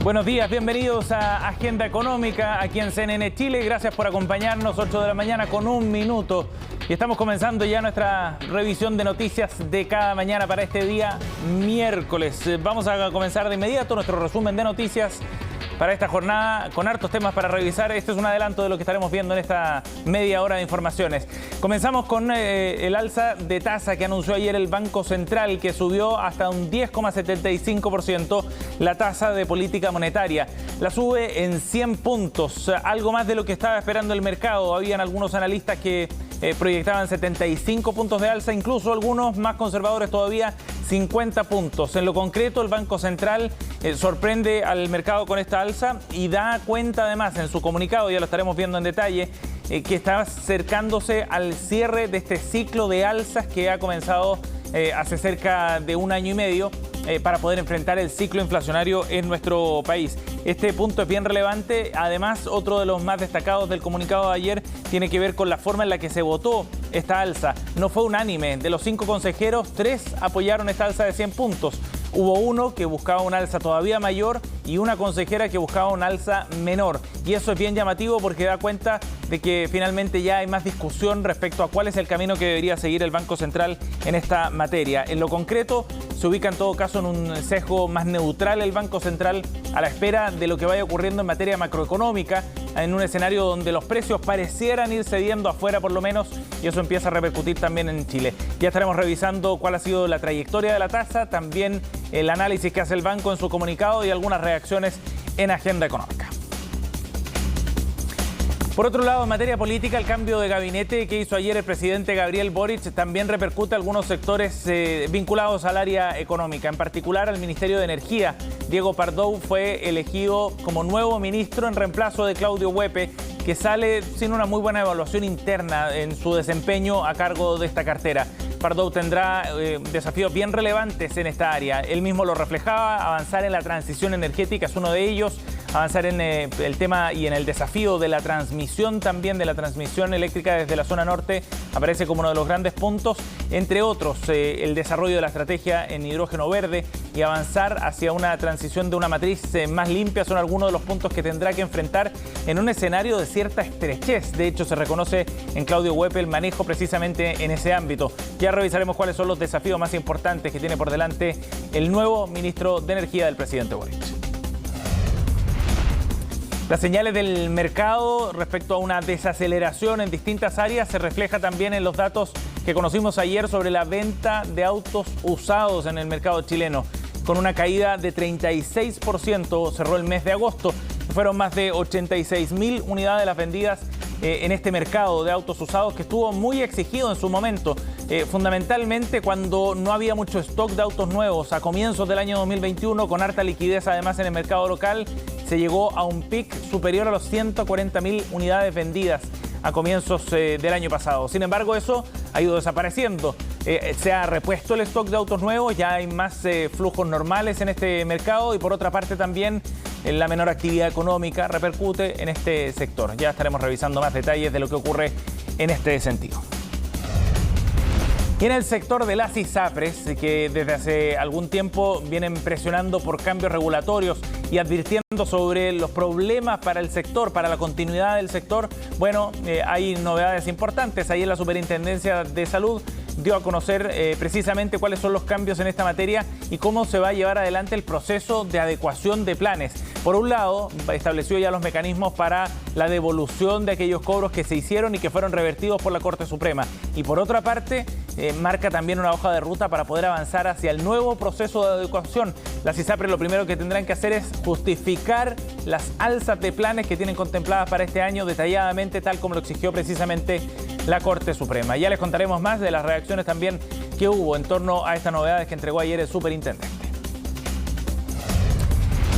Buenos días, bienvenidos a Agenda Económica aquí en CNN Chile. Gracias por acompañarnos, 8 de la mañana con 1 minuto. Y estamos comenzando ya nuestra revisión de noticias de cada mañana para este día miércoles. Vamos a comenzar de inmediato nuestro resumen de noticias para esta jornada con hartos temas para revisar. Este es un adelanto de lo que estaremos viendo en esta media hora de informaciones. Comenzamos con el alza de tasa que anunció ayer el Banco Central, que subió hasta un 10,75% la tasa de política monetaria. La sube en 100 puntos, algo más de lo que estaba esperando el mercado. Habían algunos analistas que proyectaban 75 puntos de alza, incluso algunos más conservadores todavía 50 puntos. En lo concreto, el Banco Central sorprende al mercado con esta alza y da cuenta además en su comunicado, ya lo estaremos viendo en detalle, que está acercándose al cierre de este ciclo de alzas que ha comenzado hace cerca de un año y medio para poder enfrentar el ciclo inflacionario en nuestro país. Este punto es bien relevante. Además, otro de los más destacados del comunicado de ayer tiene que ver con la forma en la que se votó esta alza. No fue unánime. De los 5 consejeros, 3 apoyaron esta alza de 100 puntos. Hubo uno que buscaba una alza todavía mayor y una consejera que buscaba una alza menor. Y eso es bien llamativo porque da cuenta de que finalmente ya hay más discusión respecto a cuál es el camino que debería seguir el Banco Central en esta materia. En lo concreto, se ubica en todo caso en un sesgo más neutral el Banco Central a la espera de lo que vaya ocurriendo en materia macroeconómica, en un escenario donde los precios parecieran ir cediendo afuera por lo menos, y eso empieza a repercutir también en Chile. Ya estaremos revisando cuál ha sido la trayectoria de la tasa, también el análisis que hace el banco en su comunicado y algunas reacciones en Agenda Económica. Por otro lado, en materia política, el cambio de gabinete que hizo ayer el presidente Gabriel Boric también repercute a algunos sectores vinculados al área económica, en particular al Ministerio de Energía. Diego Pardow fue elegido como nuevo ministro en reemplazo de Claudio Huepe, que sale sin una muy buena evaluación interna en su desempeño a cargo de esta cartera. Pardow tendrá desafíos bien relevantes en esta área. Él mismo lo reflejaba, avanzar en la transición energética es uno de ellos, avanzar en el tema y en el desafío de la transmisión también, de la transmisión eléctrica desde la zona norte, aparece como uno de los grandes puntos, entre otros el desarrollo de la estrategia en hidrógeno verde y avanzar hacia una transición de una matriz más limpia son algunos de los puntos que tendrá que enfrentar en un escenario de cierta estrechez. De hecho, se reconoce en Claudio Huepe el manejo precisamente en ese ámbito. Ya revisaremos cuáles son los desafíos más importantes que tiene por delante el nuevo ministro de Energía del presidente Boric. Las señales del mercado respecto a una desaceleración en distintas áreas se refleja también en los datos que conocimos ayer sobre la venta de autos usados en el mercado chileno. Con una caída de 36% cerró el mes de agosto. Fueron más de 86.000 unidades las vendidas en este mercado de autos usados que estuvo muy exigido en su momento, fundamentalmente cuando no había mucho stock de autos nuevos. A comienzos del año 2021, con harta liquidez además en el mercado local, se llegó a un pic superior a los 140.000 unidades vendidas a comienzos del año pasado. Sin embargo, eso ha ido desapareciendo. Se ha repuesto el stock de autos nuevos, ya hay más flujos normales en este mercado y por otra parte también la menor actividad económica repercute en este sector. Ya estaremos revisando más detalles de lo que ocurre en este sentido. Y en el sector de las ISAPRES, que desde hace algún tiempo vienen presionando por cambios regulatorios y advirtiendo sobre los problemas para el sector, para la continuidad del sector, bueno, hay novedades importantes. Ayer la Superintendencia de Salud dio a conocer precisamente cuáles son los cambios en esta materia y cómo se va a llevar adelante el proceso de adecuación de planes. Por un lado, estableció ya los mecanismos para la devolución de aquellos cobros que se hicieron y que fueron revertidos por la Corte Suprema. Y por otra parte, marca también una hoja de ruta para poder avanzar hacia el nuevo proceso de adecuación. Las ISAPRES lo primero que tendrán que hacer es justificar las alzas de planes que tienen contempladas para este año detalladamente, tal como lo exigió precisamente la Corte Suprema. Ya les contaremos más de las reacciones también que hubo en torno a estas novedades que entregó ayer el superintendente.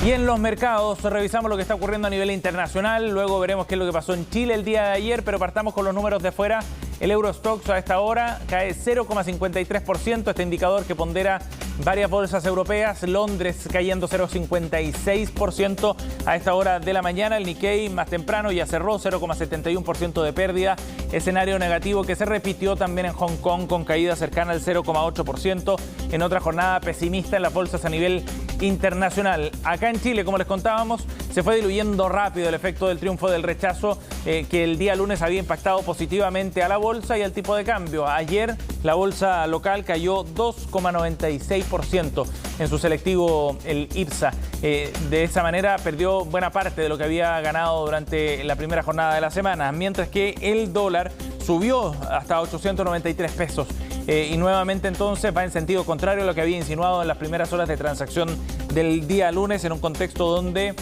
Y en los mercados revisamos lo que está ocurriendo a nivel internacional, luego veremos qué es lo que pasó en Chile el día de ayer, pero partamos con los números de fuera. El Eurostoxx a esta hora cae 0,53%, este indicador que pondera varias bolsas europeas. Londres cayendo 0,56% a esta hora de la mañana. El Nikkei más temprano ya cerró 0,71% de pérdida. Escenario negativo que se repitió también en Hong Kong con caída cercana al 0,8%. En otra jornada pesimista en las bolsas a nivel internacional. Acá en Chile, como les contábamos, se fue diluyendo rápido el efecto del triunfo del rechazo que el día lunes había impactado positivamente a la bolsa y al tipo de cambio. Ayer la bolsa local cayó 2,96% en su selectivo, el IPSA. De esa manera perdió buena parte de lo que había ganado durante la primera jornada de la semana, mientras que el dólar subió hasta 893 pesos. Y nuevamente entonces va en sentido contrario a lo que había insinuado en las primeras horas de transacción del día lunes, en un contexto donde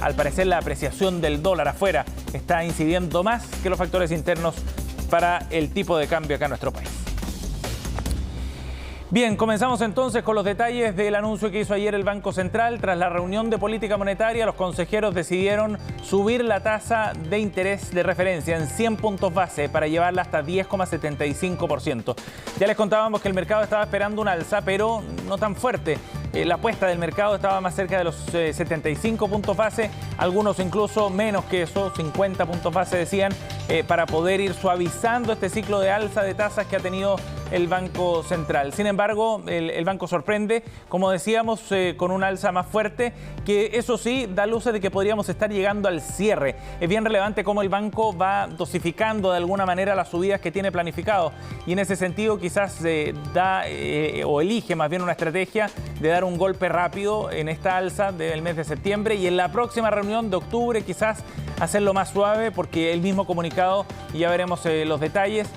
al parecer la apreciación del dólar afuera está incidiendo más que los factores internos para el tipo de cambio acá en nuestro país. Bien, comenzamos entonces con los detalles del anuncio que hizo ayer el Banco Central. Tras la reunión de política monetaria, los consejeros decidieron subir la tasa de interés de referencia en 100 puntos base para llevarla hasta 10,75%. Ya les contábamos que el mercado estaba esperando un alza, pero no tan fuerte. La apuesta del mercado estaba más cerca de los 75 puntos base, algunos incluso menos que eso, 50 puntos base decían, para poder ir suavizando este ciclo de alza de tasas que ha tenido el Banco Central. Sin embargo, el banco sorprende, como decíamos, con un alza más fuerte, que eso sí da luces de que podríamos estar llegando al cierre. Es bien relevante cómo el banco va dosificando de alguna manera las subidas que tiene planificado, y en ese sentido quizás o elige más bien una estrategia de dar un golpe rápido en esta alza del mes de septiembre, y en la próxima reunión de octubre quizás hacerlo más suave, porque el mismo comunicado, y ya veremos los detalles,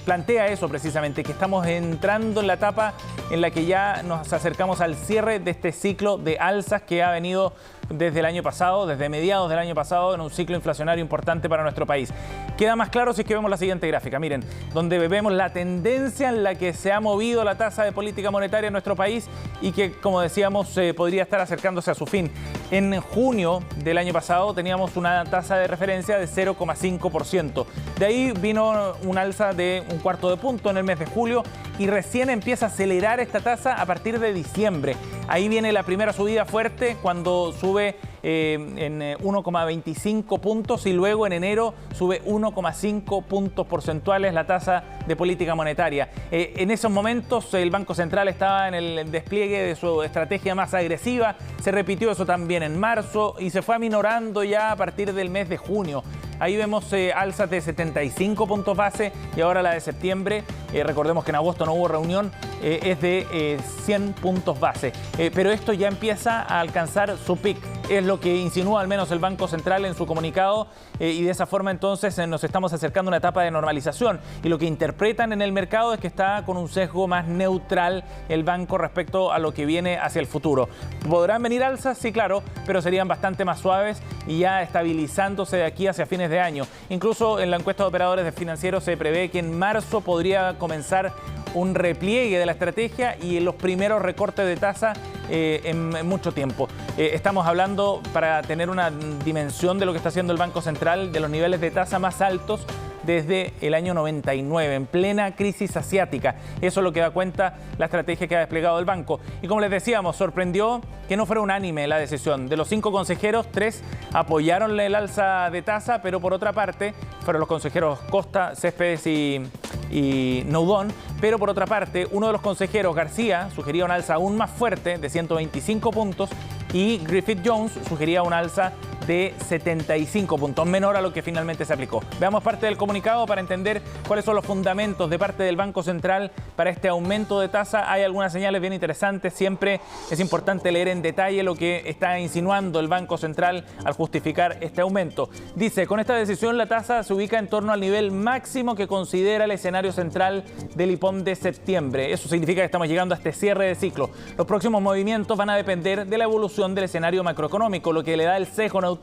plantea eso precisamente, que estamos entrando en la etapa en la que ya nos acercamos al cierre de este ciclo de alzas que ha venido desde el año pasado, desde mediados del año pasado, en un ciclo inflacionario importante para nuestro país. Queda más claro si es que vemos la siguiente gráfica, miren, donde vemos la tendencia en la que se ha movido la tasa de política monetaria en nuestro país y que, como decíamos, podría estar acercándose a su fin. En junio del año pasado teníamos una tasa de referencia de 0,5%. De ahí vino un alza de un cuarto de punto en el mes de julio y recién empieza a acelerar esta tasa a partir de diciembre. Ahí viene la primera subida fuerte cuando sube en 1,25 puntos y luego en enero sube 1,5 puntos porcentuales la tasa de política monetaria. En esos momentos el Banco Central estaba en el despliegue de su estrategia más agresiva, se repitió eso también en marzo y se fue aminorando ya a partir del mes de junio. Ahí vemos alzas de 75 puntos base y ahora la de septiembre, recordemos que en agosto no hubo reunión, es de 100 puntos base. Pero esto ya empieza a alcanzar su pic, es lo que insinúa al menos el Banco Central en su comunicado, y de esa forma entonces nos estamos acercando a una etapa de normalización. Y lo que interpretan en el mercado es que está con un sesgo más neutral el banco respecto a lo que viene hacia el futuro. ¿Podrán venir alzas? Sí, claro, pero serían bastante más suaves y ya estabilizándose de aquí hacia fines de año. Incluso en la encuesta de operadores de financieros se prevé que en marzo podría comenzar un repliegue de la estrategia y en los primeros recortes de tasa en mucho tiempo. Estamos hablando, para tener una dimensión de lo que está haciendo el Banco Central, de los niveles de tasa más altos desde el año 99, en plena crisis asiática. Eso es lo que da cuenta la estrategia que ha desplegado el banco. Y como les decíamos, sorprendió que no fuera unánime la decisión. De los 5 consejeros, 3 apoyaron el alza de tasa, pero por otra parte fueron los consejeros Costa, Céspedes y Noudón. Pero por otra parte, uno de los consejeros, García, sugería un alza aún más fuerte de 125 puntos y Griffith Jones sugería un alza de 75 puntos, menor a lo que finalmente se aplicó. Veamos parte del comunicado para entender cuáles son los fundamentos de parte del Banco Central para este aumento de tasa. Hay algunas señales bien interesantes. Siempre es importante leer en detalle lo que está insinuando el Banco Central al justificar este aumento. Dice, con esta decisión la tasa se ubica en torno al nivel máximo que considera el escenario central del IPOM de septiembre. Eso significa que estamos llegando a este cierre de ciclo. Los próximos movimientos van a depender de la evolución del escenario macroeconómico, lo que le da el sesgo neutral.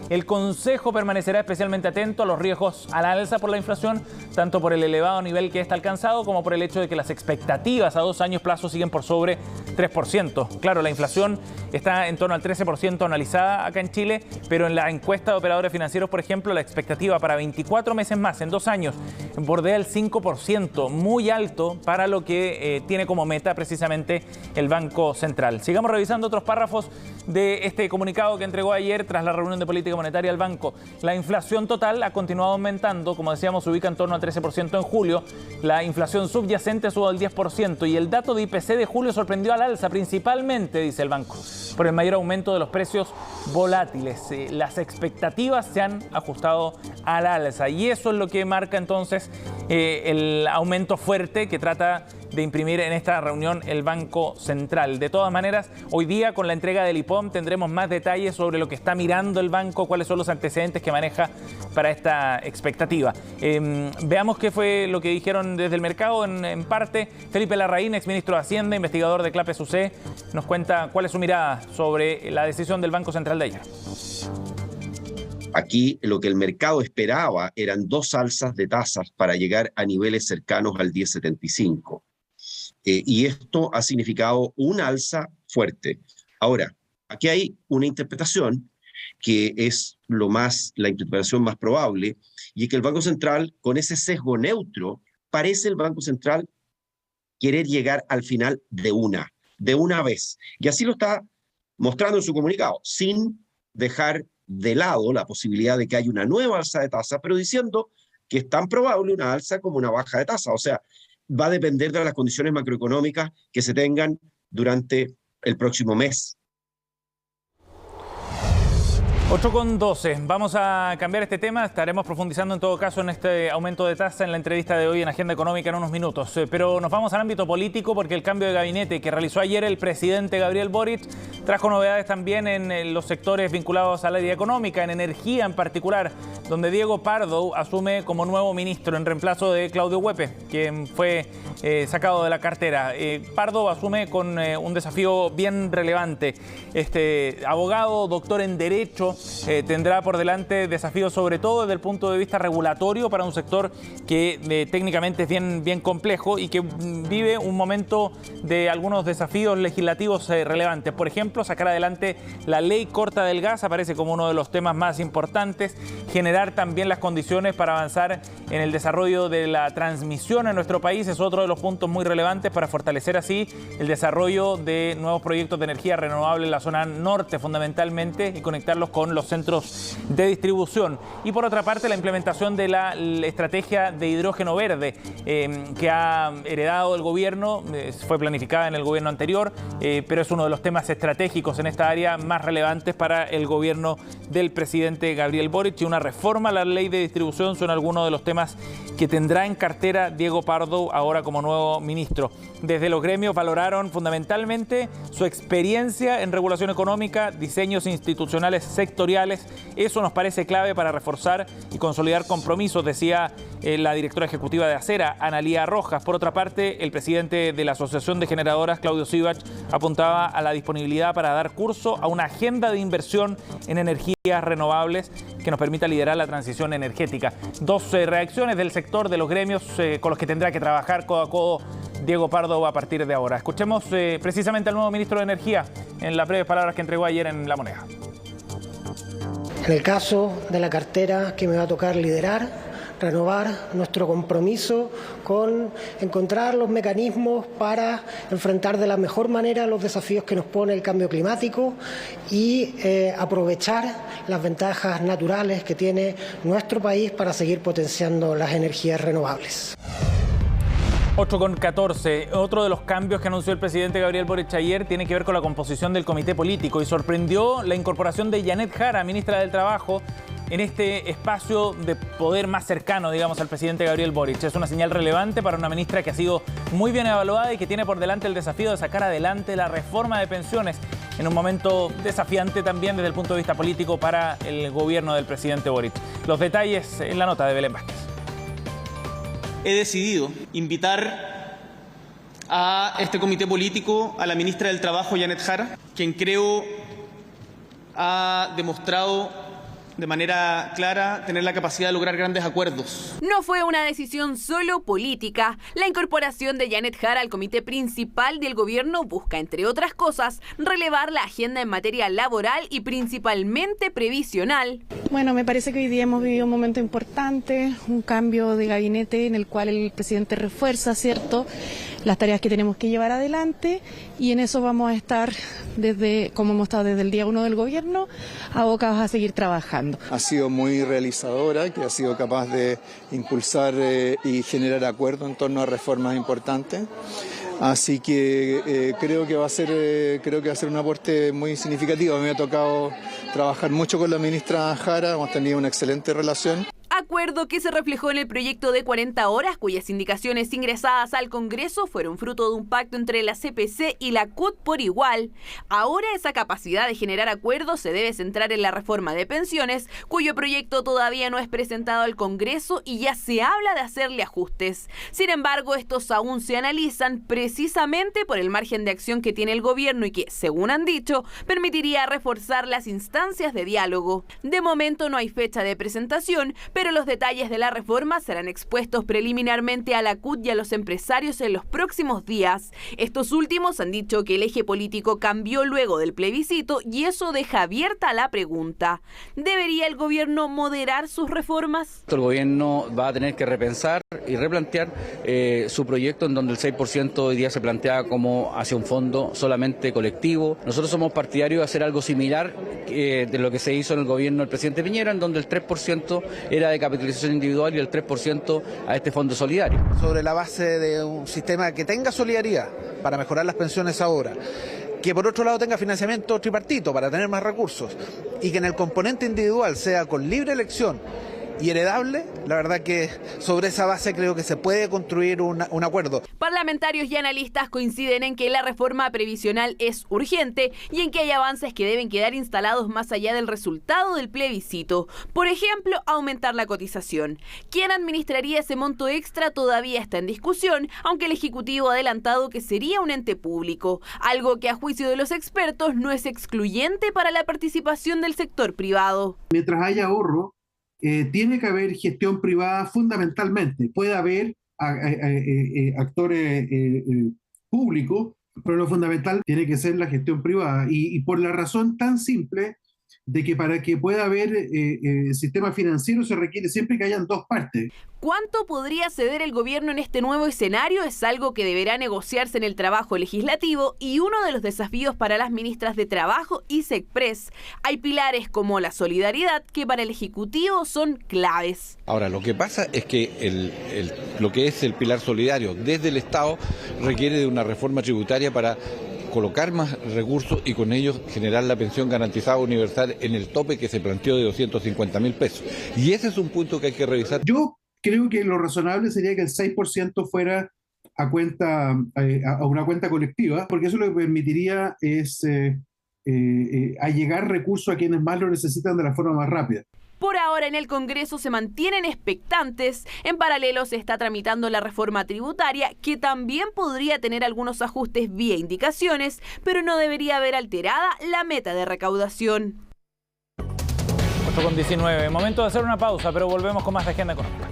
El Consejo permanecerá especialmente atento a los riesgos al alza por la inflación, tanto por el elevado nivel que está alcanzado como por el hecho de que las expectativas a 2 años plazo siguen por sobre 3%. Claro, la inflación está en torno al 13% analizada acá en Chile, pero en la encuesta de operadores financieros, por ejemplo, la expectativa para 24 meses más, en 2 años, bordea el 5%, muy alto para lo que tiene como meta precisamente el Banco Central. Sigamos revisando otros párrafos de este comunicado que entregó ayer tras la reunión de política política monetaria del banco. La inflación total ha continuado aumentando, como decíamos, se ubica en torno al 13% en julio. La inflación subyacente sube al 10% y el dato de IPC de julio sorprendió al alza, principalmente, dice el banco, por el mayor aumento de los precios volátiles. Las expectativas se han ajustado al alza y eso es lo que marca entonces el aumento fuerte que trata de imprimir en esta reunión el Banco Central. De todas maneras, hoy día con la entrega del IPOM tendremos más detalles sobre lo que está mirando el banco, cuáles son los antecedentes que maneja para esta expectativa. Veamos qué fue lo que dijeron desde el mercado en parte. Felipe Larraín, exministro de Hacienda, investigador de CLAPES UC, nos cuenta cuál es su mirada sobre la decisión del Banco Central de ayer. Aquí lo que el mercado esperaba eran 2 alzas de tasas para llegar a niveles cercanos al 10,75. Y esto ha significado una alza fuerte. Ahora, aquí hay una interpretación que es la interpretación más probable, y es que el Banco Central, con ese sesgo neutro, parece el Banco Central querer llegar al final de una vez. Y así lo está mostrando en su comunicado, sin dejar de lado la posibilidad de que haya una nueva alza de tasa, pero diciendo que es tan probable una alza como una baja de tasa. O sea, va a depender de las condiciones macroeconómicas que se tengan durante el próximo mes. 8:12. Vamos a cambiar este tema. Estaremos profundizando en todo caso en este aumento de tasa en la entrevista de hoy en Agenda Económica en unos minutos. Pero nos vamos al ámbito político porque el cambio de gabinete que realizó ayer el presidente Gabriel Boric trajo novedades también en los sectores vinculados al área económica, en energía en particular, donde Diego Pardo asume como nuevo ministro en reemplazo de Claudio Huepe, quien fue sacado de la cartera. Pardo asume con un desafío bien relevante. Este abogado, doctor en Derecho, tendrá por delante desafíos sobre todo desde el punto de vista regulatorio para un sector que técnicamente es bien complejo y que vive un momento de algunos desafíos legislativos relevantes. Por ejemplo, sacar adelante la ley corta del gas aparece como uno de los temas más importantes, generar también las condiciones para avanzar en el desarrollo de la transmisión en nuestro país es otro de los puntos muy relevantes para fortalecer así el desarrollo de nuevos proyectos de energía renovable en la zona norte fundamentalmente y conectarlos con los centros de distribución. Y por otra parte, la implementación de la estrategia de hidrógeno verde que ha heredado el gobierno, fue planificada en el gobierno anterior, pero es uno de los temas estratégicos en esta área más relevantes para el gobierno del presidente Gabriel Boric, y una reforma a la ley de distribución son algunos de los temas que tendrá en cartera Diego Pardo ahora como nuevo ministro. Desde los gremios valoraron fundamentalmente su experiencia en regulación económica, diseños institucionales sectoriales. Eso nos parece clave para reforzar y consolidar compromisos, decía la directora ejecutiva de Acera, Analía Rojas. Por otra parte, el presidente de la Asociación de Generadoras, Claudio Sivach, apuntaba a la disponibilidad para dar curso a una agenda de inversión en energías renovables que nos permita liderar la transición energética. 2 reacciones del sector de los gremios con los que tendrá que trabajar codo a codo Diego Pardo a partir de ahora. Escuchemos precisamente al nuevo ministro de Energía en las breves palabras que entregó ayer en La Moneda. En el caso de la cartera que me va a tocar liderar, renovar nuestro compromiso con encontrar los mecanismos para enfrentar de la mejor manera los desafíos que nos pone el cambio climático y aprovechar las ventajas naturales que tiene nuestro país para seguir potenciando las energías renovables. 8:14. Otro de los cambios que anunció el presidente Gabriel Boric ayer tiene que ver con la composición del comité político y sorprendió la incorporación de Janet Jara, ministra del Trabajo, en este espacio de poder más cercano, digamos, al presidente Gabriel Boric. Es una señal relevante para una ministra que ha sido muy bien evaluada y que tiene por delante el desafío de sacar adelante la reforma de pensiones en un momento desafiante también desde el punto de vista político para el gobierno del presidente Boric. Los detalles en la nota de Belén Vázquez. He decidido invitar a este comité político a la ministra del Trabajo, Janet Jara, quien creo ha demostrado de manera clara tener la capacidad de lograr grandes acuerdos. No fue una decisión solo política. La incorporación de Janet Jara al comité principal del gobierno busca, entre otras cosas, relevar la agenda en materia laboral y principalmente previsional. Bueno, me parece que hoy día hemos vivido un momento importante, un cambio de gabinete en el cual el presidente refuerza, ¿cierto?, las tareas que tenemos que llevar adelante, y en eso vamos a estar como hemos estado desde el día 1 del gobierno, abocados a seguir trabajando. Ha sido muy realizadora, que ha sido capaz de impulsar y generar acuerdos en torno a reformas importantes. Así que creo que va a ser un aporte muy significativo. A mí me ha tocado trabajar mucho con la ministra Jara, hemos tenido una excelente relación. Acuerdo que se reflejó en el proyecto de 40 horas, cuyas indicaciones ingresadas al Congreso fueron fruto de un pacto entre la CPC y la CUT por igual. Ahora esa capacidad de generar acuerdos se debe centrar en la reforma de pensiones, cuyo proyecto todavía no es presentado al Congreso y ya se habla de hacerle ajustes. Sin embargo, estos aún se analizan precisamente por el margen de acción que tiene el gobierno y que, según han dicho, permitiría reforzar las instancias de diálogo. De momento no hay fecha de presentación, pero los detalles de la reforma serán expuestos preliminarmente a la CUT y a los empresarios en los próximos días. Estos últimos han dicho que el eje político cambió luego del plebiscito y eso deja abierta la pregunta: ¿debería el gobierno moderar sus reformas? El gobierno va a tener que repensar y replantear su proyecto, en donde el 6% hoy día se plantea como hacia un fondo solamente colectivo. Nosotros somos partidarios de hacer algo similar de lo que se hizo en el gobierno del presidente Piñera, en donde el 3% era de capitalización individual y el 3% a este fondo solidario. Sobre la base de un sistema que tenga solidaridad para mejorar las pensiones ahora, que por otro lado tenga financiamiento tripartito para tener más recursos, y que en el componente individual sea con libre elección y heredable, la verdad que sobre esa base creo que se puede construir un acuerdo. Parlamentarios y analistas coinciden en que la reforma previsional es urgente y en que hay avances que deben quedar instalados más allá del resultado del plebiscito. Por ejemplo, aumentar la cotización. ¿Quién administraría ese monto extra? Todavía está en discusión, aunque el Ejecutivo ha adelantado que sería un ente público, algo que a juicio de los expertos no es excluyente para la participación del sector privado. Mientras haya ahorro, tiene que haber gestión privada fundamentalmente. Puede haber actores públicos, pero lo fundamental tiene que ser la gestión privada. Y por la razón tan simple de que para que pueda haber sistema financiero se requiere siempre que hayan dos partes. ¿Cuánto podría ceder el gobierno en este nuevo escenario? Es algo que deberá negociarse en el trabajo legislativo y uno de los desafíos para las ministras de Trabajo y SECPRES. Hay pilares como la solidaridad que para el Ejecutivo son claves. Ahora, lo que pasa es que lo que es el pilar solidario desde el Estado requiere de una reforma tributaria para colocar más recursos y con ellos generar la pensión garantizada universal en el tope que se planteó de 250.000 pesos. Y ese es un punto que hay que revisar. Yo creo que lo razonable sería que el 6% fuera a una cuenta colectiva, porque eso lo que permitiría es allegar recursos a quienes más lo necesitan de la forma más rápida. Por ahora en el Congreso se mantienen expectantes. En paralelo se está tramitando la reforma tributaria, que también podría tener algunos ajustes vía indicaciones, pero no debería haber alterada la meta de recaudación. 8:19. Momento de hacer una pausa, pero volvemos con más de Agenda Económica.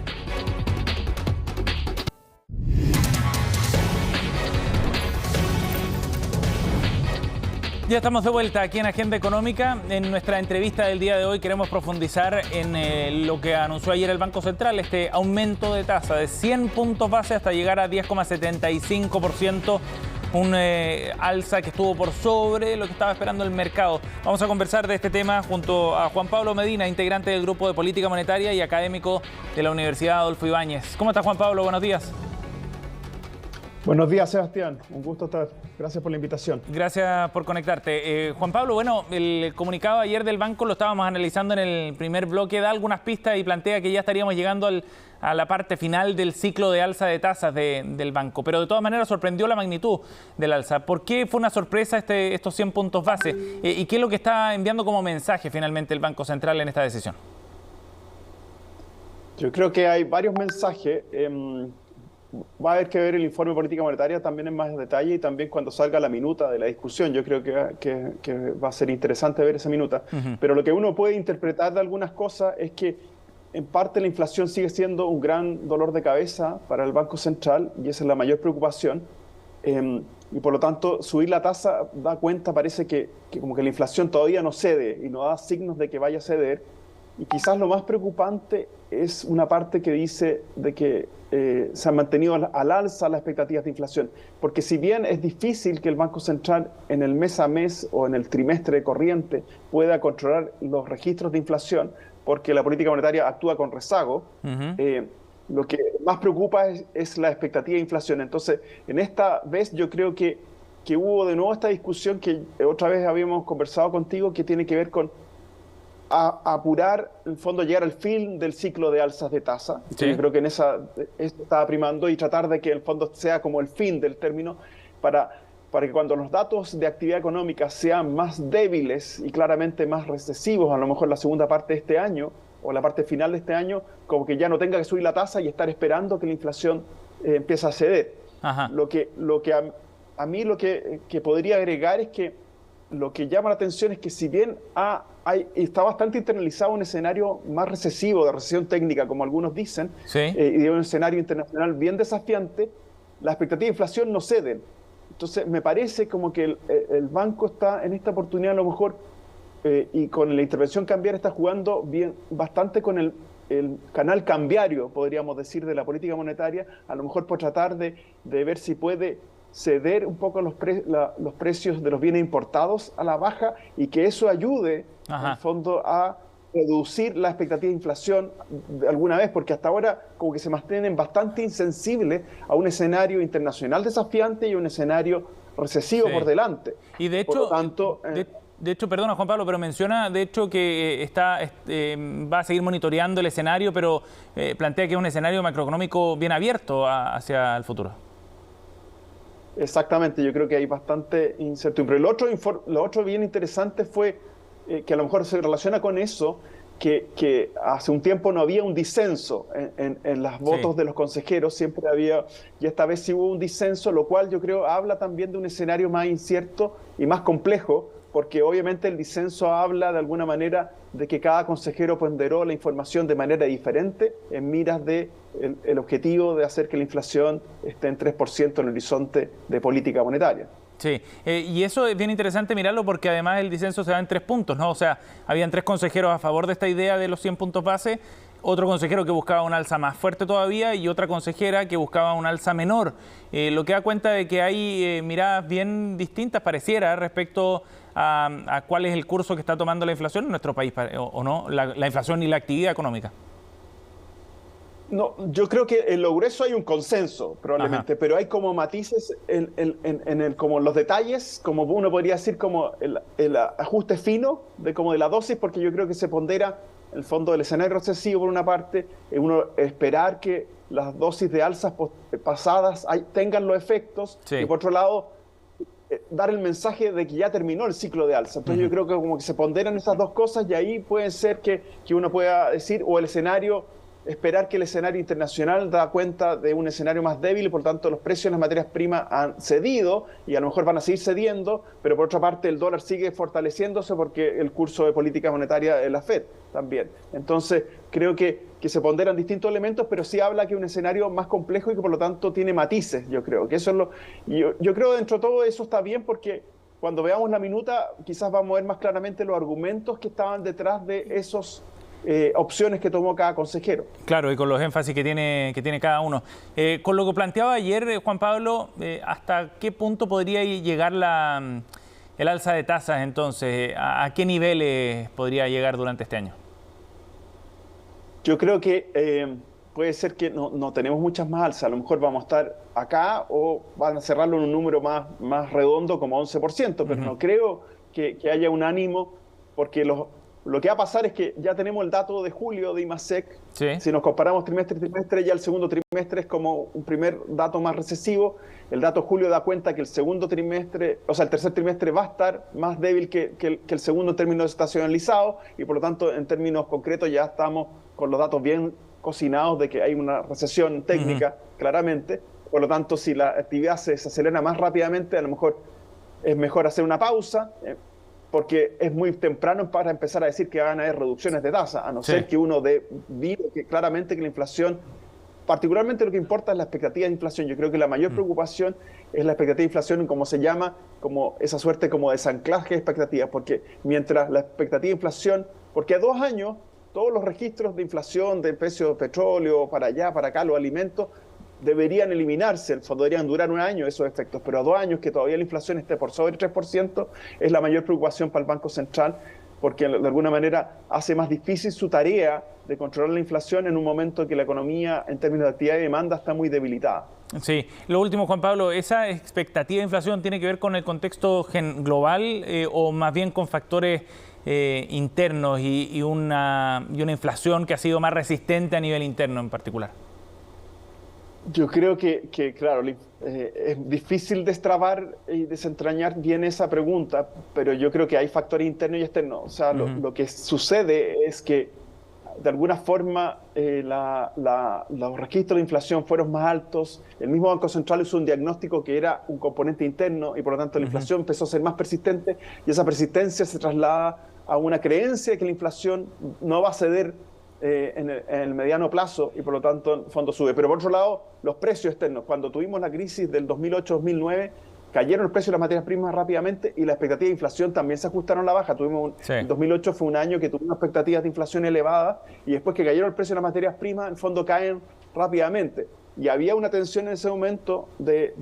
Ya estamos de vuelta aquí en Agenda Económica. En nuestra entrevista del día de hoy queremos profundizar en lo que anunció ayer el Banco Central, este aumento de tasa de 100 puntos base hasta llegar a 10,75%, un alza que estuvo por sobre lo que estaba esperando el mercado. Vamos a conversar de este tema junto a Juan Pablo Medina, integrante del Grupo de Política Monetaria y académico de la Universidad Adolfo Ibáñez. ¿Cómo está, Juan Pablo? Buenos días. Buenos días, Sebastián. Un gusto estar. Gracias por la invitación. Gracias por conectarte. Juan Pablo, bueno, el comunicado ayer del banco lo estábamos analizando en el primer bloque, da algunas pistas y plantea que ya estaríamos llegando a la parte final del ciclo de alza de tasas del banco. Pero de todas maneras sorprendió la magnitud del alza. ¿Por qué fue una sorpresa estos 100 puntos base? ¿Y qué es lo que está enviando como mensaje finalmente el Banco Central en esta decisión? Yo creo que hay varios mensajes. Va a haber que ver el informe de política monetaria también en más detalle y también cuando salga la minuta de la discusión. Yo creo que va a ser interesante ver esa minuta. Pero lo que uno puede interpretar de algunas cosas es que en parte la inflación sigue siendo un gran dolor de cabeza para el Banco Central y esa es la mayor preocupación. Y por lo tanto subir la tasa da cuenta, parece que como que la inflación todavía no cede y no da signos de que vaya a ceder. Y quizás lo más preocupante es una parte que dice de que se han mantenido al alza las expectativas de inflación. Porque si bien es difícil que el Banco Central en el mes a mes o en el trimestre corriente pueda controlar los registros de inflación, porque la política monetaria actúa con rezago, lo que más preocupa es la expectativa de inflación. Entonces, en esta vez yo creo que hubo de nuevo esta discusión que otra vez habíamos conversado contigo, que tiene que ver con apurar, en el fondo, llegar al fin del ciclo de alzas de tasa. Sí. Yo creo que en esto estaba primando, y tratar de que en el fondo sea como el fin del término, para que cuando los datos de actividad económica sean más débiles y claramente más recesivos, a lo mejor la segunda parte de este año o la parte final de este año, como que ya no tenga que subir la tasa y estar esperando que la inflación empiece a ceder. Ajá. Lo que a mí lo que podría agregar es que lo que llama la atención es que si bien está bastante internalizado un escenario más recesivo, de recesión técnica, como algunos dicen, sí, y de un escenario internacional bien desafiante, la expectativa de inflación no ceden. Entonces me parece como que el banco está en esta oportunidad a lo mejor, y con la intervención cambiaria está jugando bastante con el canal cambiario, podríamos decir, de la política monetaria, a lo mejor por tratar de ver si puede ceder un poco los precios de los bienes importados a la baja, y que eso ayude, en el fondo, a reducir la expectativa de inflación de alguna vez, porque hasta ahora como que se mantienen bastante insensibles a un escenario internacional desafiante y un escenario recesivo, sí, por delante. Y de hecho, por lo tanto, de hecho, perdona Juan Pablo, pero menciona de hecho que va a seguir monitoreando el escenario, pero plantea que es un escenario macroeconómico bien abierto hacia el futuro. Exactamente, yo creo que hay bastante incertidumbre. Lo otro bien interesante fue que a lo mejor se relaciona con eso, que hace un tiempo no había un disenso en los votos, sí, de los consejeros, siempre había, y esta vez sí hubo un disenso, lo cual yo creo habla también de un escenario más incierto y más complejo, porque obviamente el disenso habla de alguna manera de que cada consejero ponderó la información de manera diferente en miras de el objetivo de hacer que la inflación esté en 3% en el horizonte de política monetaria. Sí, y eso es bien interesante mirarlo, porque además el disenso se da en 3 puntos, ¿no? O sea, habían 3 consejeros a favor de esta idea de los 100 puntos base, otro consejero que buscaba un alza más fuerte todavía y otra consejera que buscaba un alza menor, lo que da cuenta de que hay miradas bien distintas, pareciera, respecto a cuál es el curso que está tomando la inflación en nuestro país, o no, la inflación y la actividad económica. No, yo creo que en lo grueso hay un consenso, probablemente, pero hay como matices como los detalles, como uno podría decir, como el ajuste fino de la dosis, porque yo creo que se pondera el fondo del escenario recesivo por una parte, uno esperar que las dosis de alzas pasadas tengan los efectos, sí, y por otro lado dar el mensaje de que ya terminó el ciclo de alza. Entonces yo creo que como que se ponderan esas dos cosas, y ahí puede ser que uno pueda decir, o el escenario, esperar que el escenario internacional da cuenta de un escenario más débil, y por tanto los precios de las materias primas han cedido y a lo mejor van a seguir cediendo, pero por otra parte el dólar sigue fortaleciéndose porque el curso de política monetaria de la FED también. Entonces creo que se ponderan distintos elementos, pero sí habla que es un escenario más complejo y que por lo tanto tiene matices. Yo creo que eso es yo creo que dentro de todo eso está bien, porque cuando veamos la minuta quizás vamos a ver más claramente los argumentos que estaban detrás de esos opciones que tomó cada consejero. Claro, y con los énfasis que tiene cada uno. Con lo que planteaba ayer, Juan Pablo, ¿hasta qué punto podría llegar el alza de tasas entonces? ¿A qué niveles podría llegar durante este año? Yo creo que puede ser que no tenemos muchas más alzas. A lo mejor vamos a estar acá o van a cerrarlo en un número más redondo, como 11%, pero no creo que haya un ánimo, porque lo que va a pasar es que ya tenemos el dato de julio de IMASEC. Sí. Si nos comparamos trimestre a trimestre, ya el segundo trimestre es como un primer dato más recesivo. El dato de julio da cuenta que el segundo trimestre, o sea, el tercer trimestre va a estar más débil que el segundo en términos estacionalizados, y por lo tanto, en términos concretos, ya estamos con los datos bien cocinados de que hay una recesión técnica, claramente. Por lo tanto, si la actividad se desacelera más rápidamente, a lo mejor es mejor hacer una pausa, porque es muy temprano para empezar a decir que van a haber reducciones de tasa, a no ser que uno diga que claramente que la inflación, particularmente lo que importa es la expectativa de inflación. Yo creo que la mayor preocupación es la expectativa de inflación, como se llama, como esa suerte como desanclaje de expectativas, porque mientras la expectativa de inflación, porque a 2 años todos los registros de inflación, del precio del petróleo, para allá, para acá, los alimentos, deberían eliminarse. En el fondo deberían durar un año esos efectos, pero a 2 años que todavía la inflación esté por sobre el 3% es la mayor preocupación para el Banco Central, porque de alguna manera hace más difícil su tarea de controlar la inflación en un momento que la economía en términos de actividad y demanda está muy debilitada. Sí. Lo último, Juan Pablo, ¿esa expectativa de inflación tiene que ver con el contexto global o más bien con factores internos y una inflación que ha sido más resistente a nivel interno en particular? Yo creo que claro, es difícil destrabar y desentrañar bien esa pregunta, pero yo creo que hay factores internos y externos. O sea, lo que sucede es que de alguna forma los registros de inflación fueron más altos. El mismo Banco Central hizo un diagnóstico que era un componente interno y por lo tanto la inflación empezó a ser más persistente y esa persistencia se traslada a una creencia de que la inflación no va a ceder en el mediano plazo y por lo tanto en fondo sube. Pero por otro lado, los precios externos. Cuando tuvimos la crisis del 2008-2009, cayeron los precios de las materias primas rápidamente y la expectativa de inflación también se ajustaron a la baja. El 2008 fue un año que tuvimos expectativas de inflación elevadas y después que cayeron el precio de las materias primas, en fondo caen rápidamente. Y había una tensión en ese momento de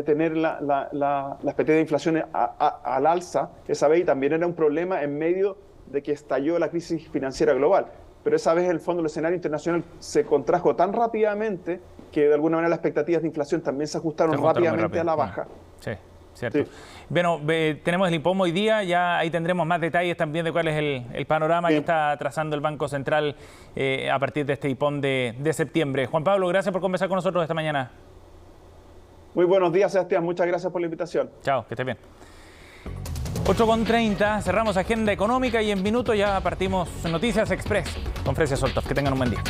tener la expectativa de inflación al alza esa vez, y también era un problema en medio de que estalló la crisis financiera global. Pero esa vez el fondo, el escenario internacional se contrajo tan rápidamente que de alguna manera las expectativas de inflación también se ajustaron rápidamente a la baja. Sí, cierto. Sí. Bueno, tenemos el IPOM hoy día, ya ahí tendremos más detalles también de cuál es el panorama que está trazando el Banco Central a partir de este IPOM de septiembre. Juan Pablo, gracias por conversar con nosotros esta mañana. Muy buenos días, Sebastián. Muchas gracias por la invitación. Chao, que estés bien. 8:30, cerramos agenda económica y en minutos ya partimos Noticias Express con Frecia Soltov. Que tengan un buen día.